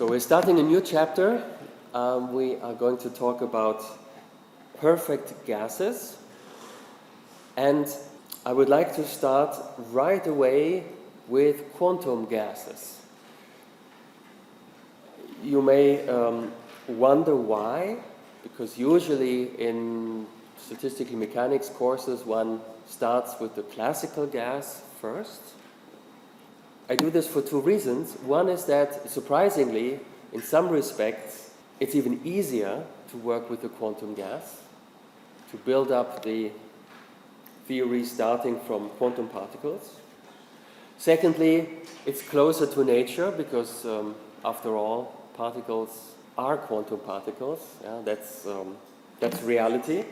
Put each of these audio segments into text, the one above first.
So we're starting a new chapter. We are going to talk about perfect gases. And I would like to start right away with quantum gases. You may wonder why, because usually in statistical mechanics courses one starts with the classical gas first. I do this for two reasons. One is that, surprisingly, in some respects, it's even easier to work with the quantum gas, to build up the theory starting from quantum particles. Secondly, it's closer to nature because, after all, particles are quantum particles. Yeah, that's reality.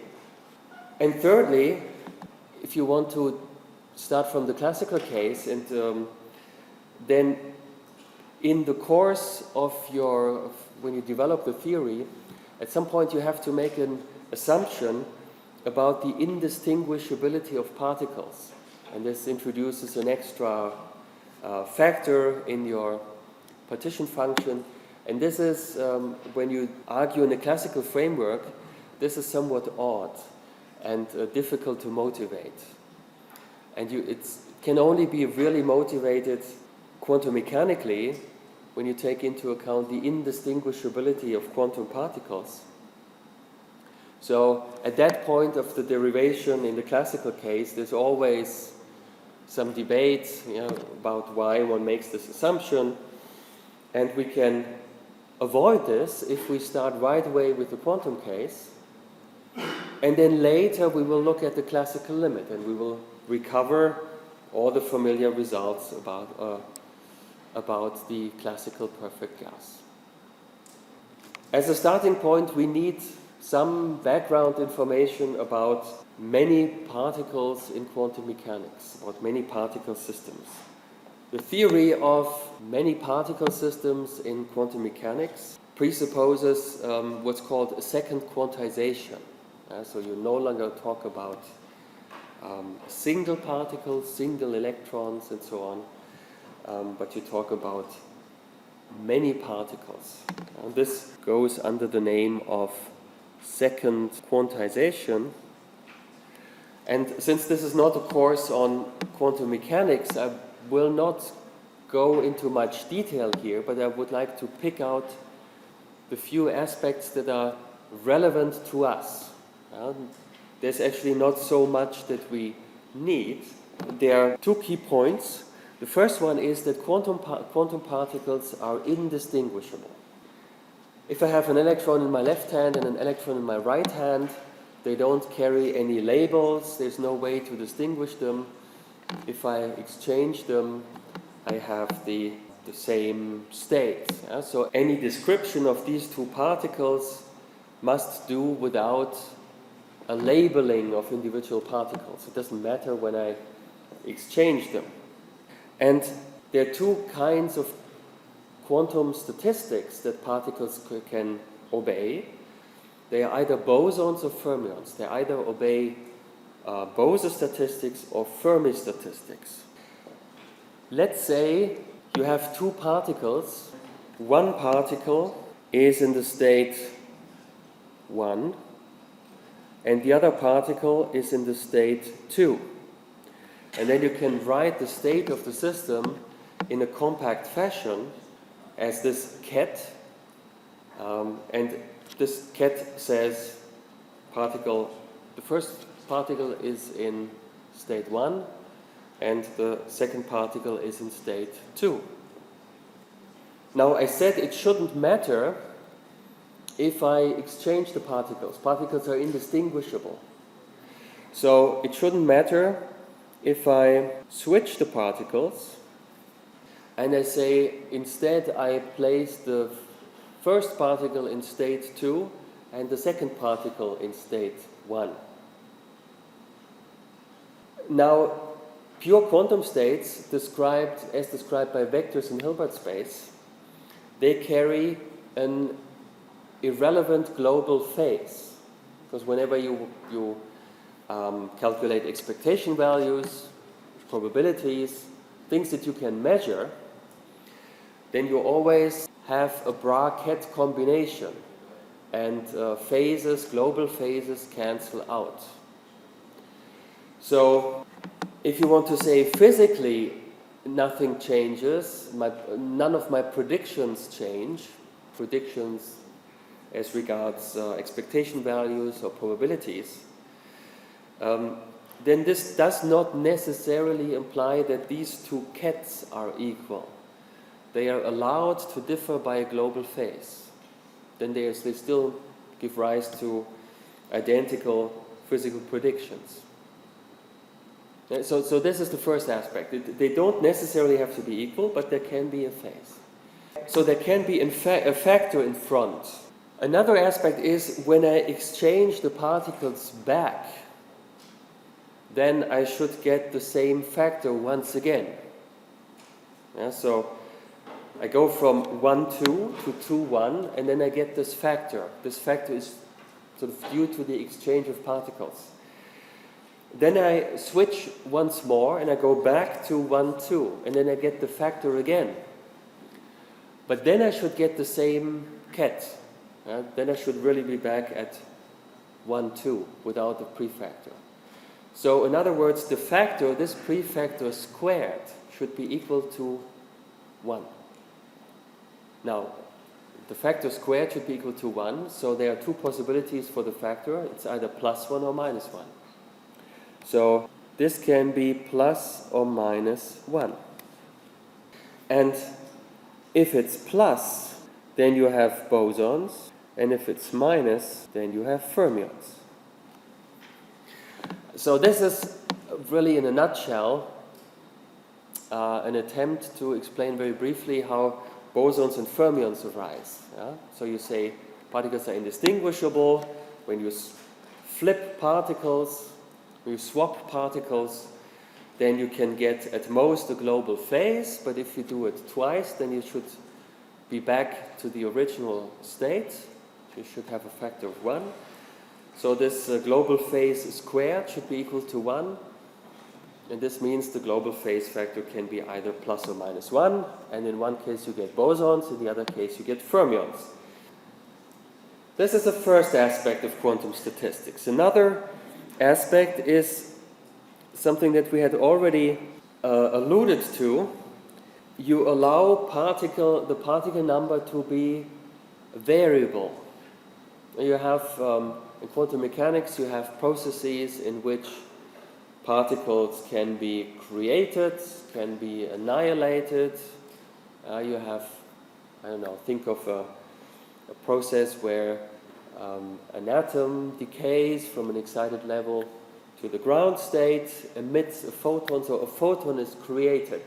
And thirdly, if you want to start from the classical case and then in the course of when you develop the theory, at some point you have to make an assumption about the indistinguishability of particles. And this introduces an extra factor in your partition function. And this is, when you argue in a classical framework, this is somewhat odd and difficult to motivate. And it can only be really motivated quantum mechanically when you take into account the indistinguishability of quantum particles. So at that point of the derivation in the classical case, there's always some debate about why one makes this assumption, and we can avoid this if we start right away with the quantum case, and then later we will look at the classical limit and we will recover all the familiar results about the classical perfect gas. As a starting point, we need some background information about many particles in quantum mechanics, about many particle systems. The theory of many particle systems in quantum mechanics presupposes what's called a second quantization. So you no longer talk about single particles, single electrons, and so on. But you talk about many particles. And this goes under the name of second quantization. And since this is not a course on quantum mechanics, I will not go into much detail here, but I would like to pick out the few aspects that are relevant to us. There's actually not so much that we need. There are two key points. The first one is that quantum particles are indistinguishable. If I have an electron in my left hand and an electron in my right hand, they don't carry any labels. There's no way to distinguish them. If I exchange them, I have the same state. So any description of these two particles must do without a labeling of individual particles. It doesn't matter when I exchange them. And there are two kinds of quantum statistics that particles can obey. They are either bosons or fermions. They either obey Bose statistics or Fermi statistics. Let's say you have two particles. One particle is in the state 1, and the other particle is in the state 2. And then you can write the state of the system in a compact fashion as this ket. And this ket says the first particle is in state 1 and the second particle is in state 2. Now I said it shouldn't matter if I exchange the particles. Particles are indistinguishable. So it shouldn't matter if I switch the particles and I say instead I place the first particle in state 2 and the second particle in state 1. Now, pure quantum states described by vectors in Hilbert space, they carry an irrelevant global phase, because whenever you calculate expectation values, probabilities, things that you can measure, then you always have a bra-ket combination, and phases, global phases, cancel out. So if you want to say physically nothing changes, none of my predictions change, predictions as regards expectation values or probabilities, then this does not necessarily imply that these two kets are equal. They are allowed to differ by a global phase. Then they still give rise to identical physical predictions. So this is the first aspect. They don't necessarily have to be equal, but there can be a phase. So there can be a factor in front. Another aspect is when I exchange the particles back, then I should get the same factor once again. So I go from 1, 2 to 2, 1, and then I get this factor. This factor is sort of due to the exchange of particles. Then I switch once more and I go back to 1, 2, and then I get the factor again. But then I should get the same ket. Then I should really be back at 1, 2 without the prefactor. So in other words, the factor, this prefactor squared, should be equal to 1. Now, the factor squared should be equal to 1, so there are two possibilities for the factor. It's either plus 1 or minus 1. So this can be plus or minus 1. And if it's plus, then you have bosons, and if it's minus, then you have fermions. So this is really, in a nutshell, an attempt to explain very briefly how bosons and fermions arise. So you say particles are indistinguishable. When you flip particles, when you swap particles, then you can get at most a global phase, but if you do it twice, then you should be back to the original state. You should have a factor of 1. So this global phase squared should be equal to 1, and this means the global phase factor can be either plus or minus 1, and in one case you get bosons, in the other case you get fermions. This is the first aspect of quantum statistics. Another aspect is something that we had already alluded to. You allow the particle number to be variable. You have, in quantum mechanics, you have processes in which particles can be created, can be annihilated. You have, think of a process where an atom decays from an excited level to the ground state, emits a photon, so a photon is created.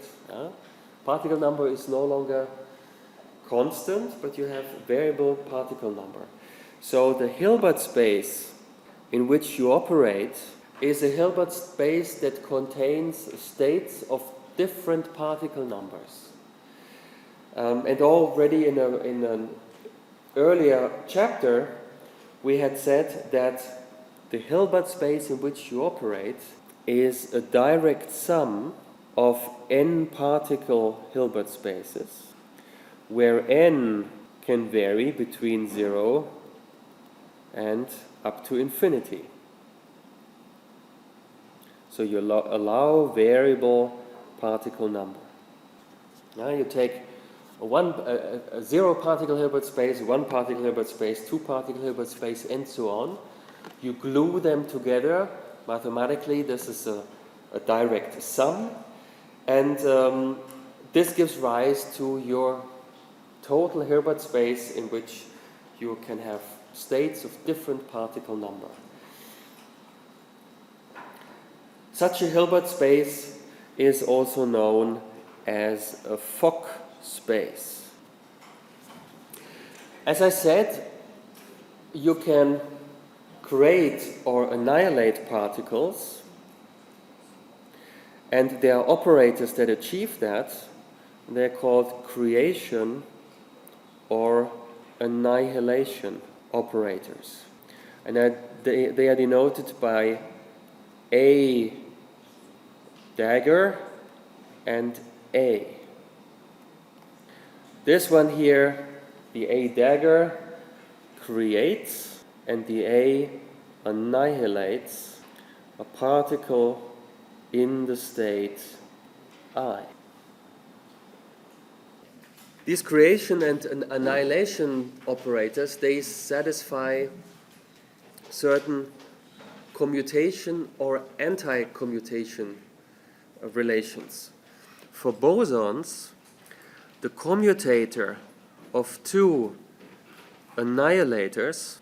Particle number is no longer constant, but you have variable particle number. So the Hilbert space in which you operate is a Hilbert space that contains states of different particle numbers. And already in an earlier chapter, we had said that the Hilbert space in which you operate is a direct sum of n particle Hilbert spaces, where n can vary between 0 and up to infinity. So you allow variable particle number. Now you take a 0 particle Hilbert space, 1 particle Hilbert space, 2 particle Hilbert space, and so on. You glue them together mathematically. This is a direct sum, and this gives rise to your total Hilbert space in which you can have states of different particle number. Such a Hilbert space is also known as a Fock space. As I said, you can create or annihilate particles, and there are operators that achieve that. They're called creation or annihilation operators, and they are denoted by A dagger and A. This one here The A dagger creates and the A annihilates a particle in the state I. These creation and annihilation operators, they satisfy certain commutation or anti-commutation relations. For bosons, the commutator of two annihilators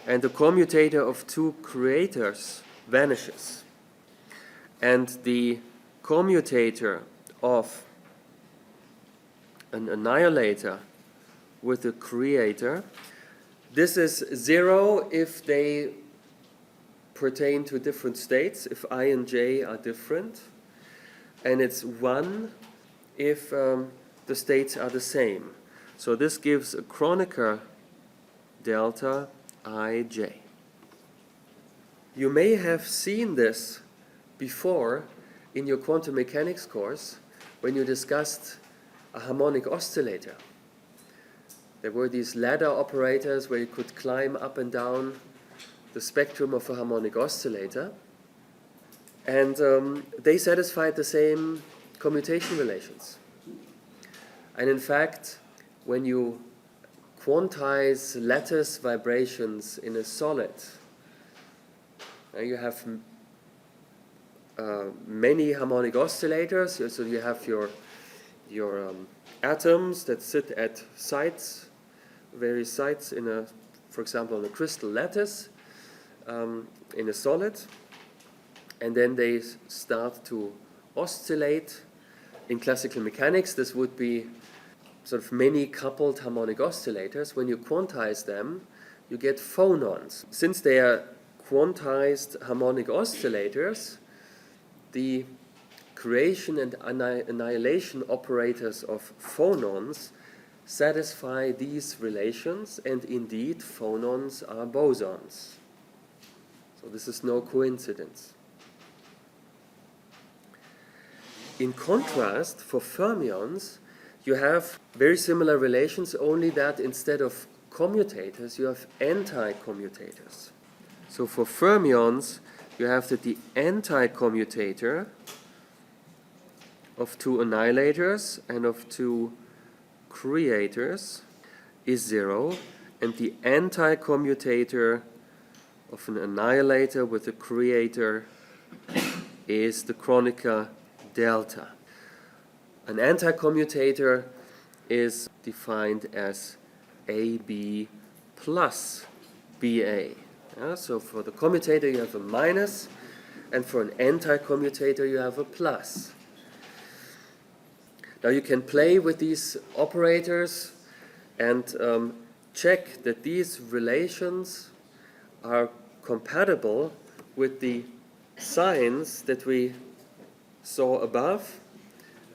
and the commutator of two creators vanishes. And the commutator of an annihilator with a creator, this is 0 if they pertain to different states, if I and j are different, and it's 1 if the states are the same. So this gives a Kronecker delta ij. You may have seen this before in your quantum mechanics course when you discussed a harmonic oscillator. There were these ladder operators where you could climb up and down the spectrum of a harmonic oscillator, and they satisfied the same commutation relations. And in fact, when you quantize lattice vibrations in a solid, you have many harmonic oscillators. So you have your atoms that sit at sites, various sites in a, for example, on a crystal lattice in a solid, and then they start to oscillate. In classical mechanics, this would be sort of many coupled harmonic oscillators. When you quantize them, you get phonons. Since they are quantized harmonic oscillators, the creation and annihilation operators of phonons satisfy these relations, and indeed phonons are bosons. So this is no coincidence. In contrast, for fermions, you have very similar relations, only that instead of commutators, you have anti-commutators. So for fermions, you have that the anti-commutator of two annihilators and of two creators is 0, and the anti-commutator of an annihilator with a creator is the Kronecker delta. An anti-commutator is defined as AB plus BA. So for the commutator you have a minus, and for an anti-commutator you have a plus. Now you can play with these operators and check that these relations are compatible with the signs that we saw above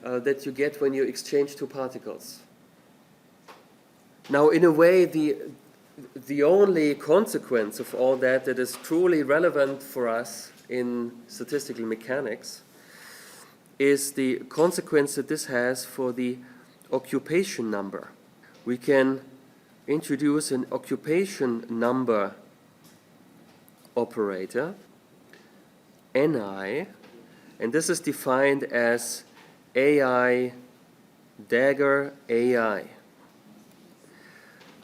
that you get when you exchange two particles. Now, in a way, the only consequence of all that is truly relevant for us in statistical mechanics is the consequence that this has for the occupation number. We can introduce an occupation number operator, Ni, and this is defined as Ai dagger Ai.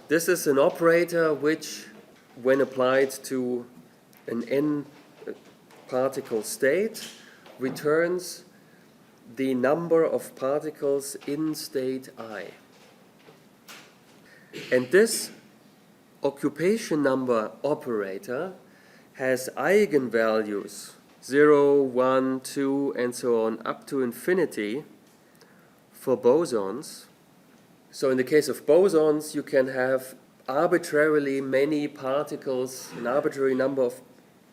This is an operator which, when applied to an n particle state, returns the number of particles in state I. And this occupation number operator has eigenvalues 0, 1, 2, and so on up to infinity for bosons. So in the case of bosons, you can have arbitrarily many particles, an arbitrary number of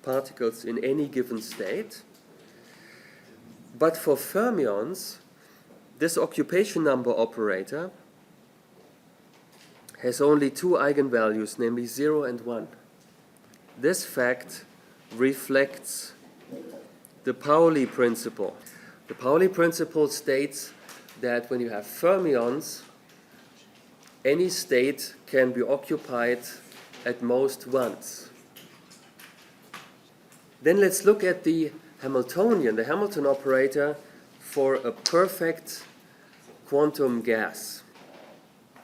particles in any given state. But for fermions, this occupation number operator has only two eigenvalues, namely 0 and 1. This fact reflects the Pauli principle. The Pauli principle states that when you have fermions, any state can be occupied at most once. Then let's look at the Hamiltonian, the Hamilton operator for a perfect quantum gas.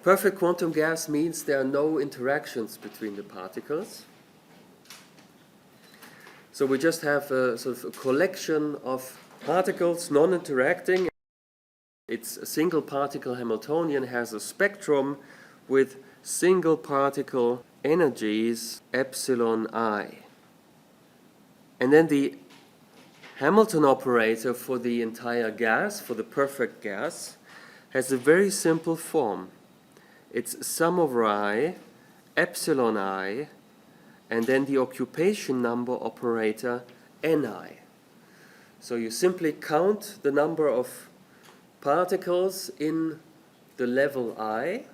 Perfect quantum gas means there are no interactions between the particles. So we just have a sort of a collection of particles non-interacting. It's a single particle Hamiltonian, has a spectrum with single particle energies epsilon I. And then the Hamilton operator for the entire gas, for the perfect gas, has a very simple form. It's sum over I, epsilon I, and then the occupation number operator Ni. So you simply count the number of particles in the level I,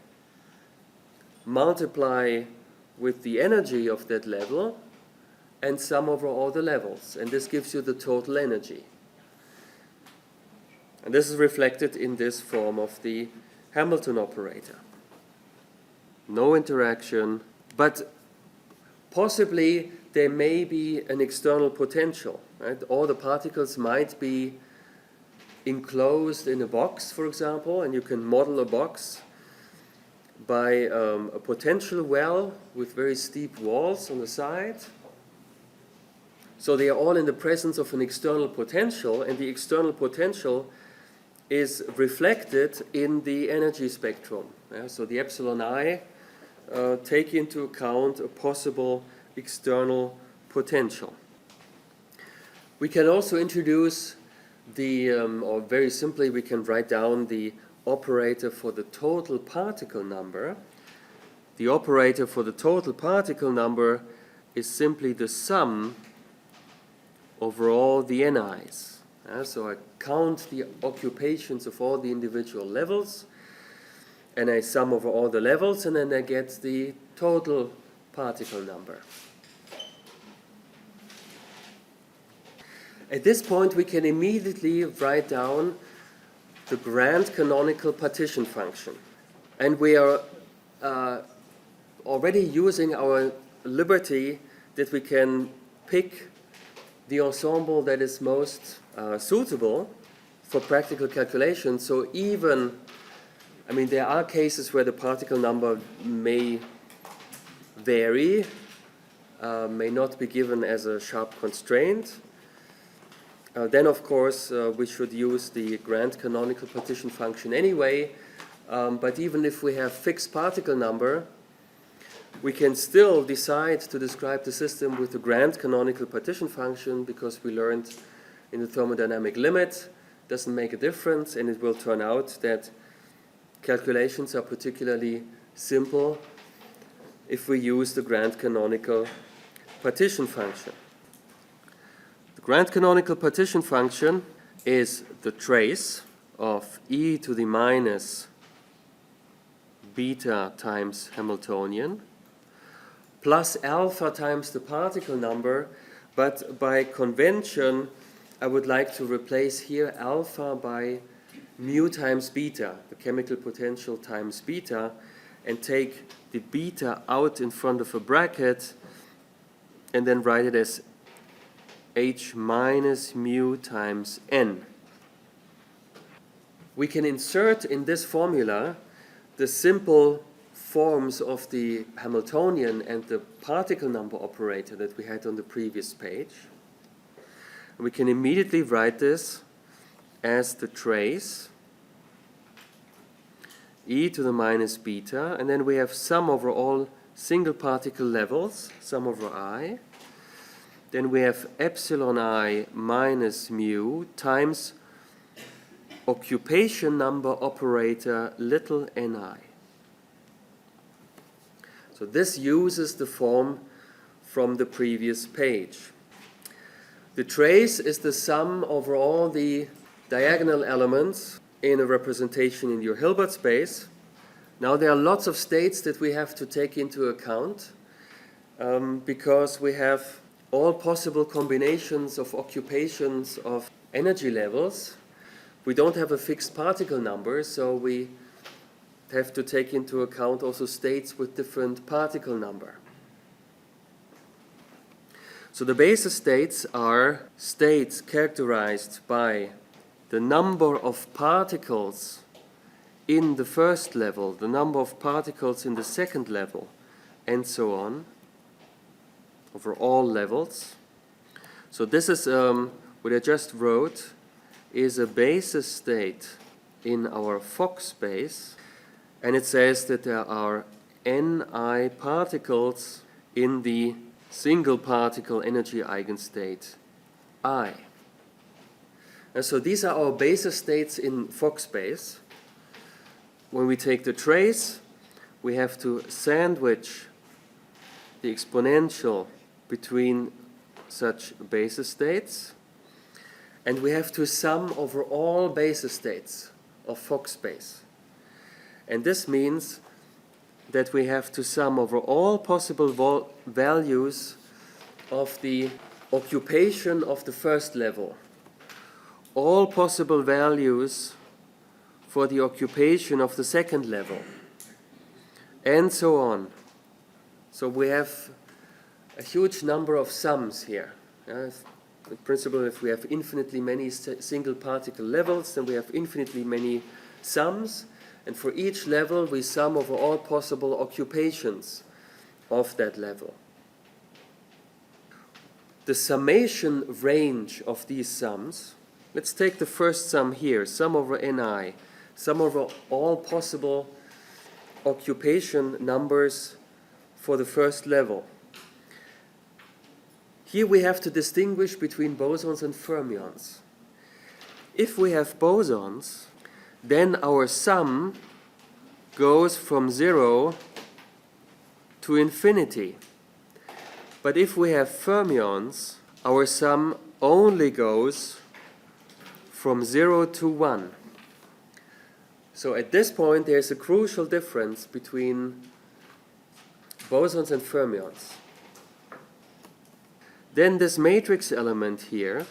multiply with the energy of that level, and sum over all the levels. And this gives you the total energy. And this is reflected in this form of the Hamilton operator. No interaction, but possibly there may be an external potential. Right? All the particles might be enclosed in a box, for example, and you can model a box by a potential well with very steep walls on the side. So they are all in the presence of an external potential, and the external potential is reflected in the energy spectrum. Yeah? So the epsilon I take into account a possible external potential. We can also introduce or very simply we can write down the operator for the total particle number. The operator for the total particle number is simply the sum over all the Ni's. So I count the occupations of all the individual levels, and I sum over all the levels, and then I get the total particle number. At this point, we can immediately write down the grand canonical partition function. And we are already using our liberty that we can pick the ensemble that is most suitable for practical calculations. So even, there are cases where the particle number may vary, may not be given as a sharp constraint. Then, of course, we should use the grand canonical partition function anyway. But even if we have fixed particle number, we can still decide to describe the system with the grand canonical partition function, because we learned in the thermodynamic limit doesn't make a difference, and it will turn out that calculations are particularly simple if we use the grand canonical partition function. The grand canonical partition function is the trace of e to the minus beta times Hamiltonian plus alpha times the particle number, but by convention I would like to replace here alpha by mu times beta, the chemical potential times beta, and take the beta out in front of a bracket and then write it as h minus mu times n. We can insert in this formula the simple forms of the Hamiltonian and the particle number operator that we had on the previous page. We can immediately write this as the trace e to the minus beta, and then we have sum over all single particle levels, sum over I. Then we have epsilon I minus mu times occupation number operator little ni. So this uses the form from the previous page. The trace is the sum over all the diagonal elements in a representation in your Hilbert space. Now there are lots of states that we have to take into account because we have all possible combinations of occupations of energy levels. We don't have a fixed particle number, so we have to take into account also states with different particle number. So the basis states are states characterized by the number of particles in the first level, the number of particles in the second level, and so on, over all levels. So this is what I just wrote is a basis state in our Fock space, and it says that there are Ni particles in the single particle energy eigenstate I. And so these are our basis states in Fock space. When we take the trace, we have to sandwich the exponential between such basis states, and we have to sum over all basis states of Fock space. And this means that we have to sum over all possible values of the occupation of the first level, all possible values for the occupation of the second level, and so on. So we have a huge number of sums here. In principle, if we have infinitely many single particle levels, then we have infinitely many sums, and for each level we sum over all possible occupations of that level. The summation range of these sums, let's take the first sum here, sum over Ni, sum over all possible occupation numbers for the first level. Here we have to distinguish between bosons and fermions. If we have bosons, then our sum goes from 0 to infinity. But if we have fermions, our sum only goes from 0 to 1. So at this point there is a crucial difference between bosons and fermions. Then this matrix element here,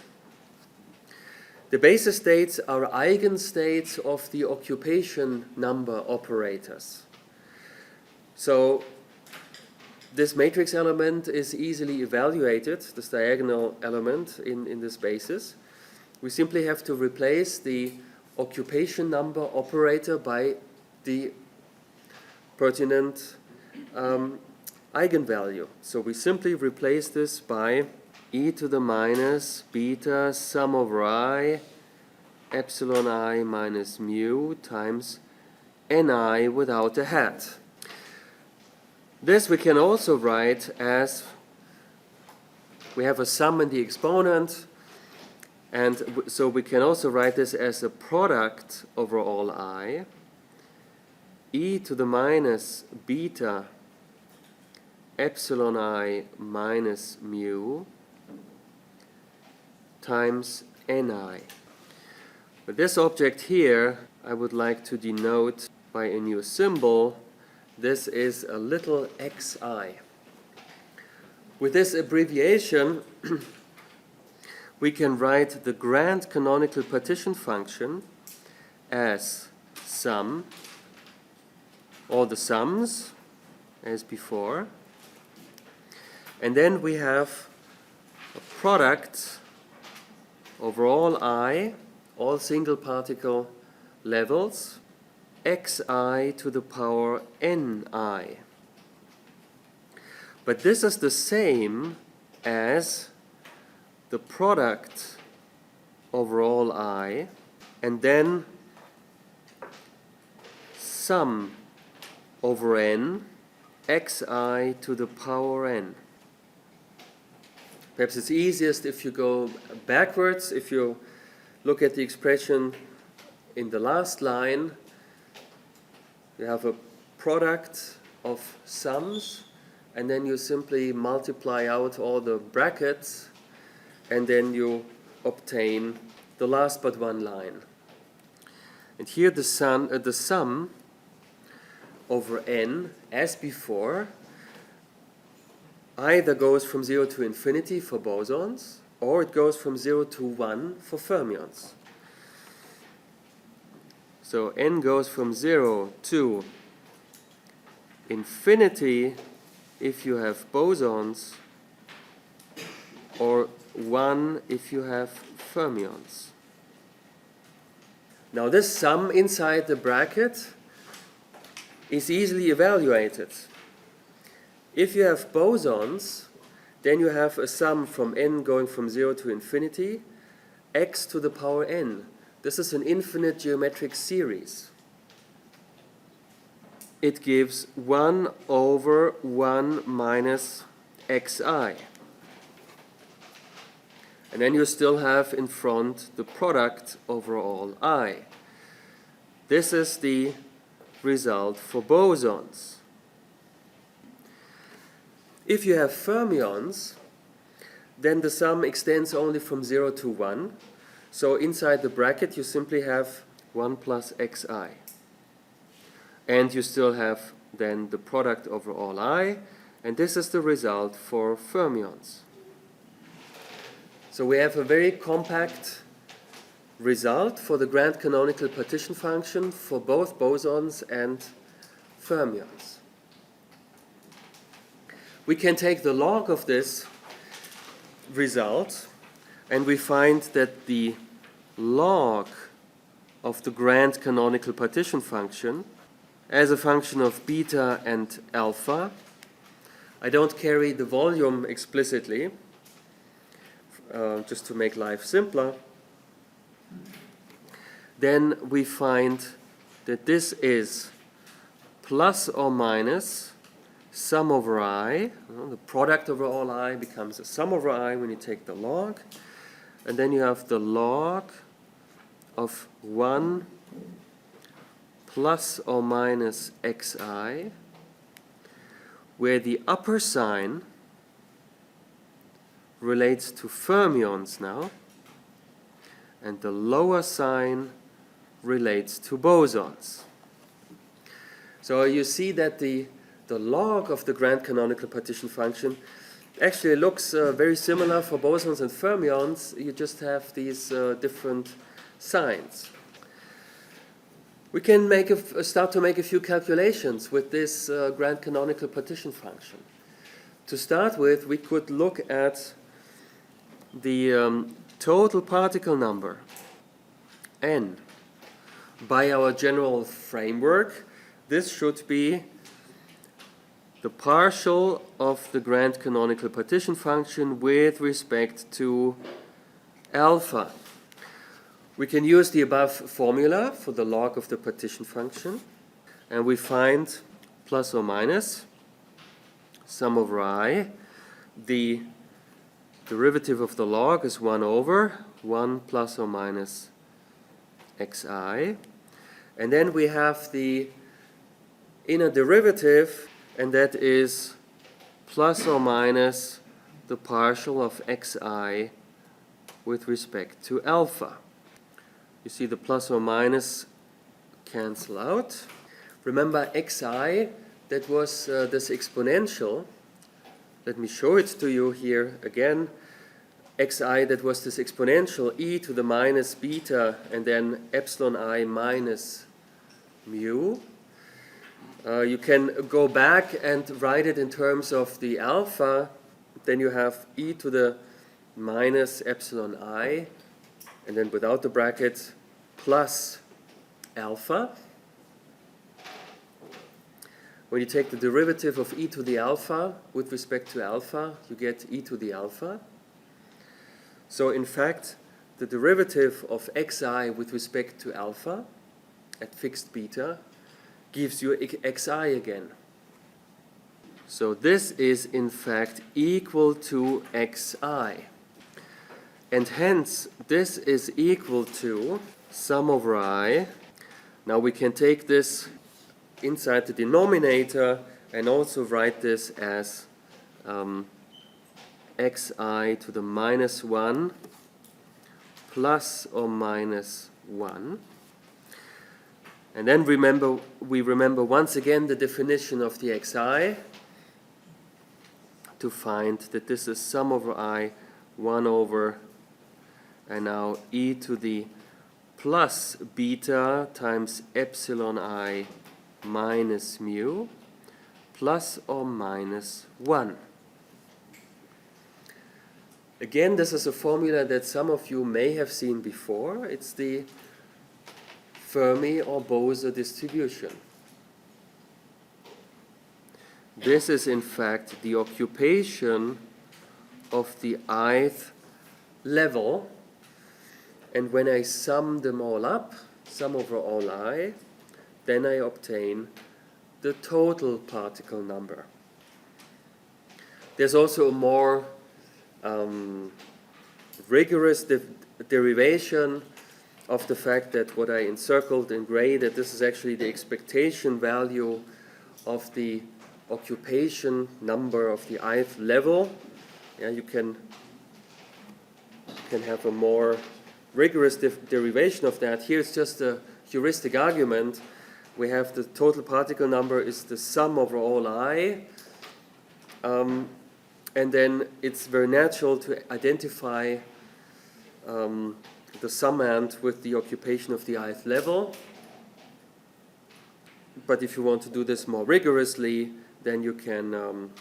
the basis states are eigenstates of the occupation number operators. So this matrix element is easily evaluated, this diagonal element in this basis. We simply have to replace the occupation number operator by the pertinent eigenvalue. So we simply replace this by e to the minus beta sum over I epsilon I minus mu times Ni without a hat. This we can also write as we have a sum in the exponent, and so we can also write this as a product over all I e to the minus beta epsilon I minus mu times Ni. But this object here I would like to denote by a new symbol. This is a little xi. With this abbreviation we can write the grand canonical partition function as sum, all the sums as before, and then we have a product over all I, all single particle levels, xi to the power ni. But this is the same as the product over all I, and then sum over n, xi to the power n. Perhaps it's easiest if you go backwards. If you look at the expression in the last line, you have a product of sums, and then you simply multiply out all the brackets, and then you obtain the last but one line. And here the sum over n, as before, either goes from 0 to infinity for bosons, or it goes from 0 to 1 for fermions. So n goes from 0 to infinity if you have bosons, or 1 if you have fermions. Now this sum inside the bracket is easily evaluated. If you have bosons, then you have a sum from n going from 0 to infinity, x to the power n. This is an infinite geometric series. It gives 1 over 1 minus xi. And then you still have in front the product over all I. This is the result for bosons. If you have fermions, then the sum extends only from 0 to 1. So inside the bracket you simply have 1 plus xi. And you still have then the product over all I, and this is the result for fermions. So we have a very compact result for the grand canonical partition function for both bosons and fermions. We can take the log of this result, and we find that the log of the grand canonical partition function as a function of beta and alpha. I don't carry the volume explicitly, just to make life simpler. Then we find that this is plus or minus sum over I. The product over all I becomes a sum over I when you take the log. And then you have the log of 1 plus or minus xi, where the upper sign relates to fermions now, and the lower sign relates to bosons. So you see that the log of the grand canonical partition function actually looks very similar for bosons and fermions. You just have these different signs. We can start to make a few calculations with this grand canonical partition function. To start with, we could look at the total particle number, n. By our general framework, this should be the partial of the grand canonical partition function with respect to alpha. We can use the above formula for the log of the partition function, and we find plus or minus sum over I. The derivative of the log is 1 over 1 plus or minus xi. And then we have the inner derivative, and that is plus or minus the partial of xi with respect to alpha. You see the plus or minus cancel out. Remember xi, that was this exponential. Let me show it to you here again. Xi, that was this exponential e to the minus beta and then epsilon I minus mu. You can go back and write it in terms of the alpha. Then you have e to the minus epsilon I, and then without the bracket, plus alpha. When you take the derivative of e to the alpha with respect to alpha, you get e to the alpha. So in fact, the derivative of xi with respect to alpha at fixed beta gives you xi again. So this is in fact equal to xi. And hence this is equal to sum over I. Now we can take this inside the denominator and also write this as xi to the minus 1 plus or minus 1. And then we remember once again the definition of the xi to find that this is sum over I 1 over and now e to the plus beta times epsilon I minus mu plus or minus 1. Again, this is a formula that some of you may have seen before. It's the Fermi or Bose distribution. This is in fact the occupation of the ith level, and when I sum them all up, sum over all I, then I obtain the total particle number. There's also a more rigorous derivation of the fact that what I encircled in gray, that this is actually the expectation value of the occupation number of the ith level. Yeah, you can have a more rigorous derivation of that. Here it's just a heuristic argument. We have the total particle number is the sum over all I. And then it's very natural to identify the summand with the occupation of the ith level. But if you want to do this more rigorously, then you can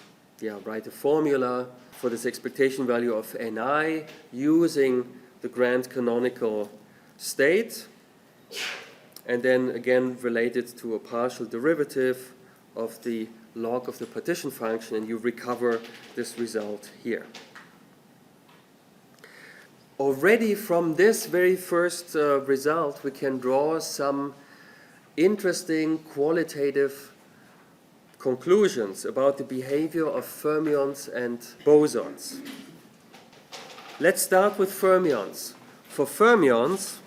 write a formula for this expectation value of Ni using the grand canonical state, and then again relate it to a partial derivative of the log of the partition function, and you recover this result here. Already from this very first result, we can draw some interesting qualitative conclusions about the behavior of fermions and bosons. Let's start with fermions. For fermions,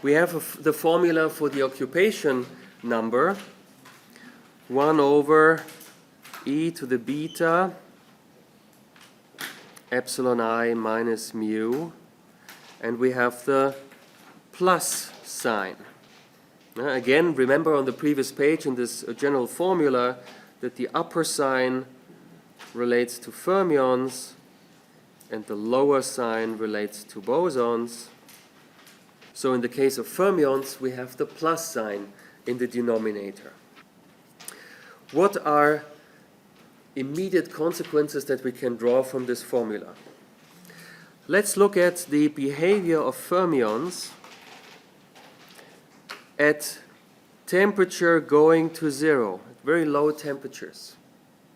we have the formula for the occupation number, 1 over e to the beta epsilon I minus mu, and we have the plus sign. Again, remember on the previous page in this general formula that the upper sign relates to fermions and the lower sign relates to bosons. So in the case of fermions, we have the plus sign in the denominator. What are immediate consequences that we can draw from this formula? Let's look at the behavior of fermions at temperature going to 0, at very low temperatures.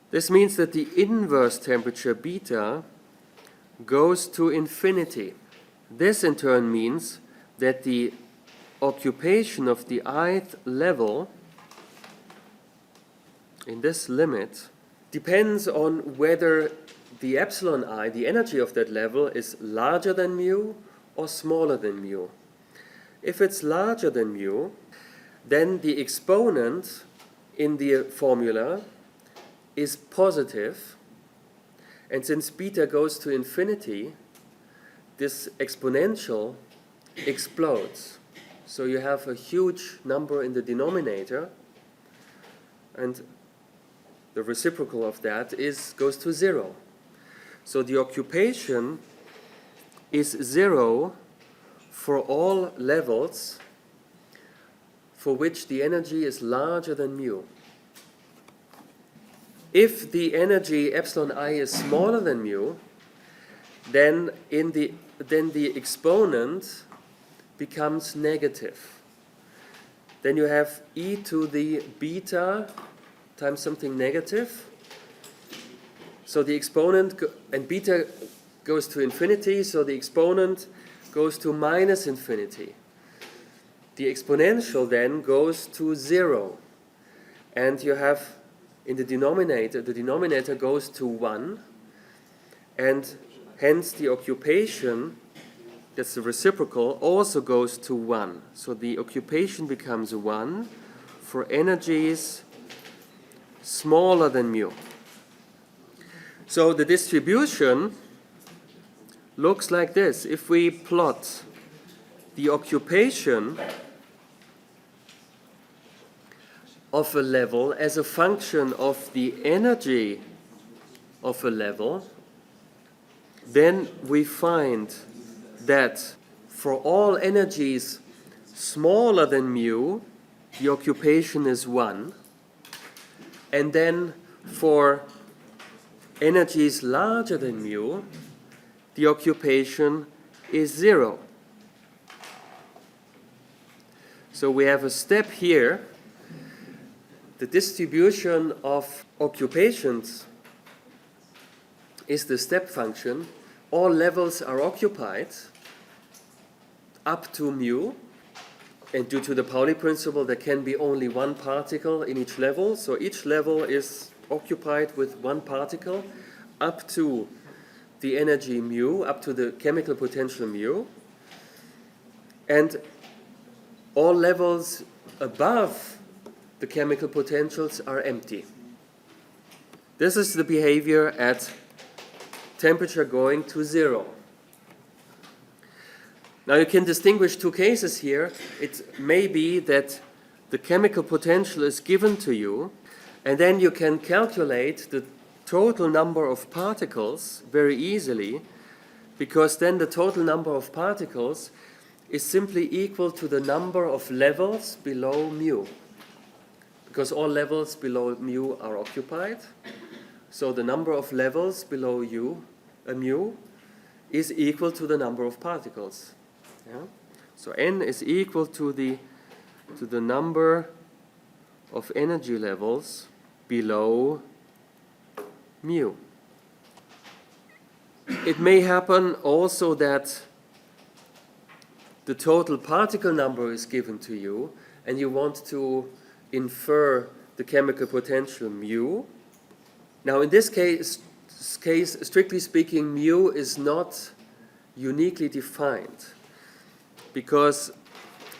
This means that the inverse temperature beta goes to infinity. This in turn means that the occupation of the ith level in this limit depends on whether the epsilon I, the energy of that level, is larger than mu or smaller than mu. If it's larger than mu, then the exponent in the formula is positive, and since beta goes to infinity, this exponential explodes. So you have a huge number in the denominator, and the reciprocal of that goes to 0. So the occupation is 0 for all levels for which the energy is larger than mu. If the energy epsilon I is smaller than mu, then the exponent becomes negative. Then you have e to the beta times something negative. So the exponent, and beta goes to infinity, so the exponent goes to minus infinity. The exponential then goes to 0. And you have in the denominator goes to 1. And hence the occupation, that's the reciprocal, also goes to 1. So the occupation becomes 1 for energies smaller than mu. So the distribution looks like this. If we plot the occupation of a level as a function of the energy of a level, then we find that for all energies smaller than mu, the occupation is 1. And then for energies larger than mu, the occupation is 0. So we have a step here. The distribution of occupations is the step function. All levels are occupied up to mu. And due to the Pauli principle, there can be only one particle in each level. So each level is occupied with one particle up to the energy mu, up to the chemical potential mu. And all levels above the chemical potentials are empty. This is the behavior at temperature going to 0. Now you can distinguish two cases here. It may be that the chemical potential is given to you, and then you can calculate the total number of particles very easily, because then the total number of particles is simply equal to the number of levels below mu. Because all levels below mu are occupied, so the number of levels below mu is equal to the number of particles. Yeah? So n is equal to the number of energy levels below mu. It may happen also that the total particle number is given to you and you want to infer the chemical potential mu. Now in this case, strictly speaking, mu is not uniquely defined, because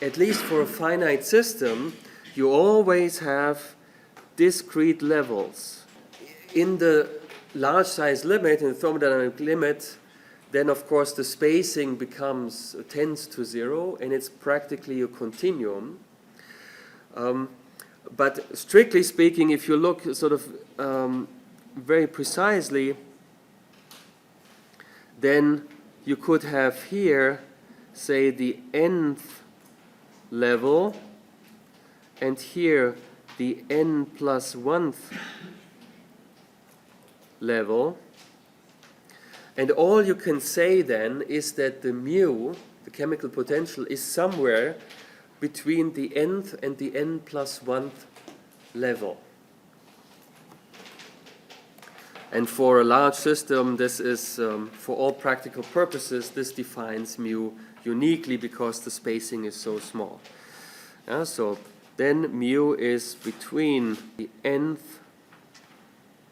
at least for a finite system, you always have discrete levels. In the large size limit, in the thermodynamic limit, then of course the spacing tends to 0, and it's practically a continuum. But strictly speaking, if you look sort of very precisely, then you could have here, say, the nth level, and here the n plus 1th level. And all you can say then is that the mu, the chemical potential, is somewhere between the nth and the n plus 1th level. And for a large system, this is, for all practical purposes, this defines mu uniquely because the spacing is so small. So then mu is between the nth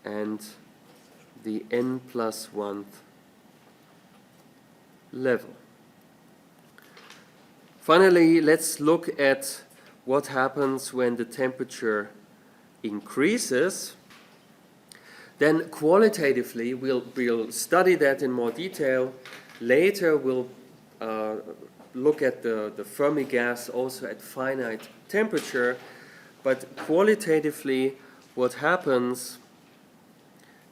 and the n plus 1th level. Finally, let's look at what happens when the temperature increases. Then qualitatively, we'll study that in more detail. Later, we'll look at the Fermi gas also at finite temperature. But qualitatively, what happens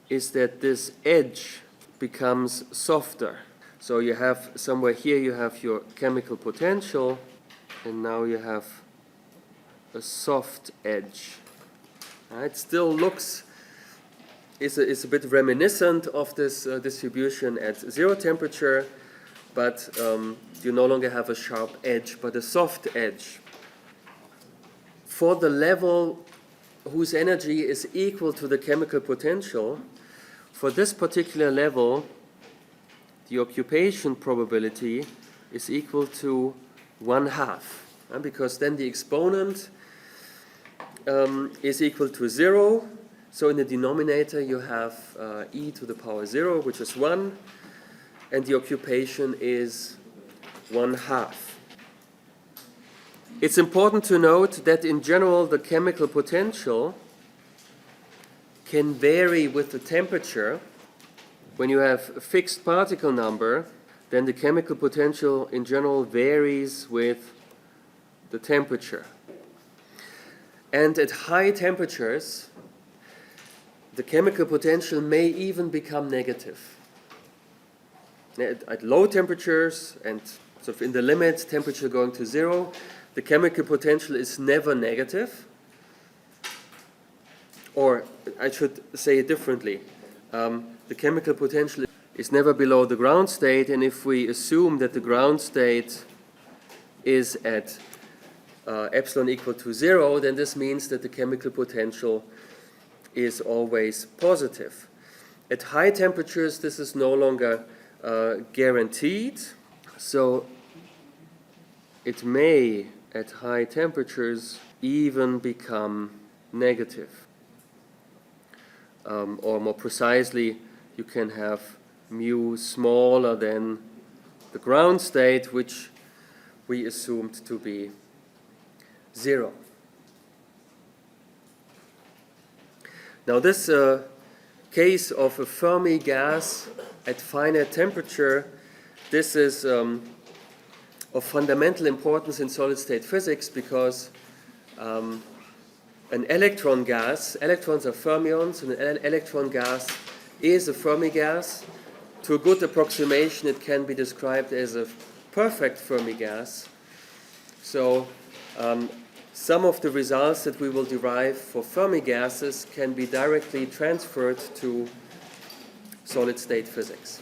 is that this edge becomes softer. So you have somewhere here, you have your chemical potential, and now you have a soft edge. It still looks, is a bit reminiscent of this distribution at 0 temperature, but you no longer have a sharp edge, but a soft edge. For the level whose energy is equal to the chemical potential, for this particular level, the occupation probability is equal to 1/2, because then the exponent is equal to 0. So in the denominator you have e to the power 0, which is 1, and the occupation is 1/2. It's important to note that in general the chemical potential can vary with the temperature. When you have a fixed particle number, then the chemical potential in general varies with the temperature. And at high temperatures, the chemical potential may even become negative. At low temperatures and So if in the limit, temperature going to 0, the chemical potential is never negative. Or I should say it differently. The chemical potential is never below the ground state, and if we assume that the ground state is at epsilon equal to 0, then this means that the chemical potential is always positive. At high temperatures, this is no longer guaranteed, so it may, at high temperatures, even become negative. Or more precisely, you can have mu smaller than the ground state, which we assumed to be 0. Now this case of a Fermi gas at finite temperature, this is of fundamental importance in solid-state physics because an electron gas, electrons are fermions, and an electron gas is a Fermi gas. To a good approximation, it can be described as a perfect Fermi gas. So some of the results that we will derive for Fermi gases can be directly transferred to solid-state physics.